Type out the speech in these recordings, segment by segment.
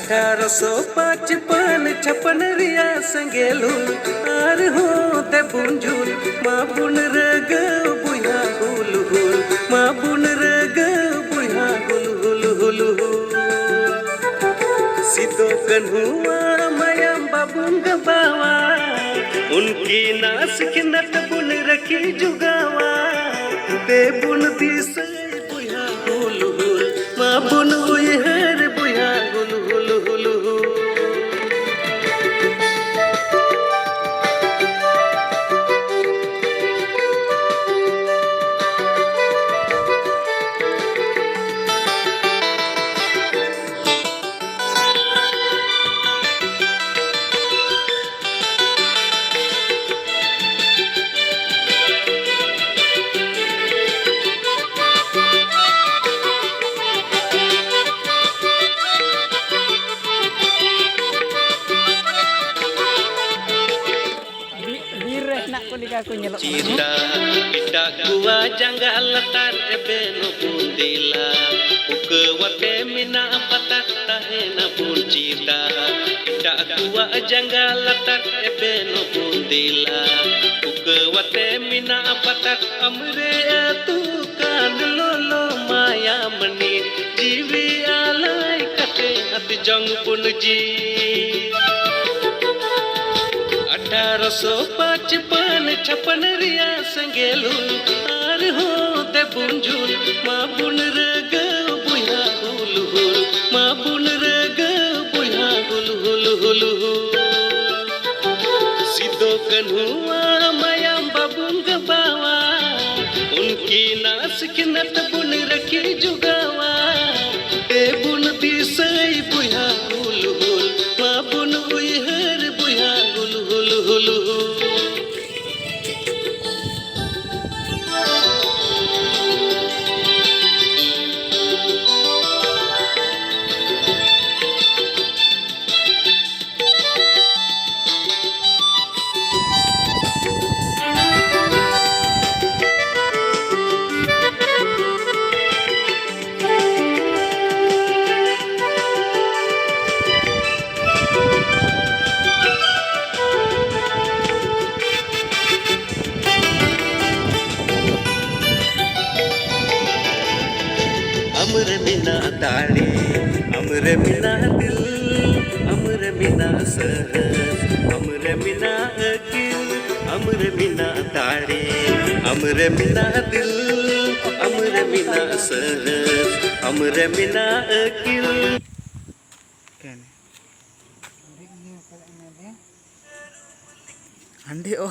1855 रिया संगेलू आर हो ते बुंजुल मा बुन रग बुया हुल हुल मा बुन रग बुया हुल हुल हुल सिदो कन्हुआ मयम बाबुंग बावा उनकी नास किनत बुन रखी जुगावा ते बुन दिस बुया हुल हुल मा बुन उयहर बुया हुल हुल हुल Cita kita gua janggal latar ebeno bundila uke wate mina patat tahena bun cita kita gua janggal latar ebeno bundila uke wate mina patat amre tu kan lolo maya mani jiwi alai kate hat jang punji 1855 रिया संगेलू आर हो ते बुंजुल मा बुन रग बुया हुल हुल मा बुन रग बुया हुल हुल हुल सिदो कन्हुआ मयम बाबुंग बावा उनकी नास किनत बुन रखी जुगावा ते बुन दिसई बुया हुल हुल मा बुन उयहर बुया हुल हुल हुल अमर मिना ताड़ी अमर मिना दिल अमर मिना सहज अमर मिना अकिल अमर मिना ताड़ी अमर मिना दिल अमर मिना सहज अमर मिना अकिल अंडे ओ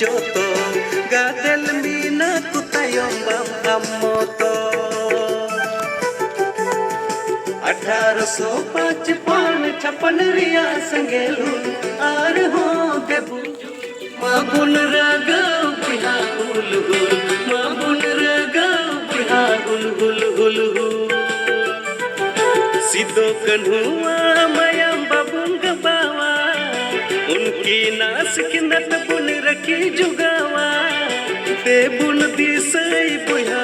जोतो गादल मीना कुतायों बम अम्मोतो 1855 रिया संगेलू आर हो ते बुंजुल मा बुन रग बुया हुल हुल मा बुन रग बुया हुल हुल हुल सिदो कन्हुआ मयम बाबुंग बावा उनकी नास किनत बुन रखी जुगावा ते बुन दिसई बुया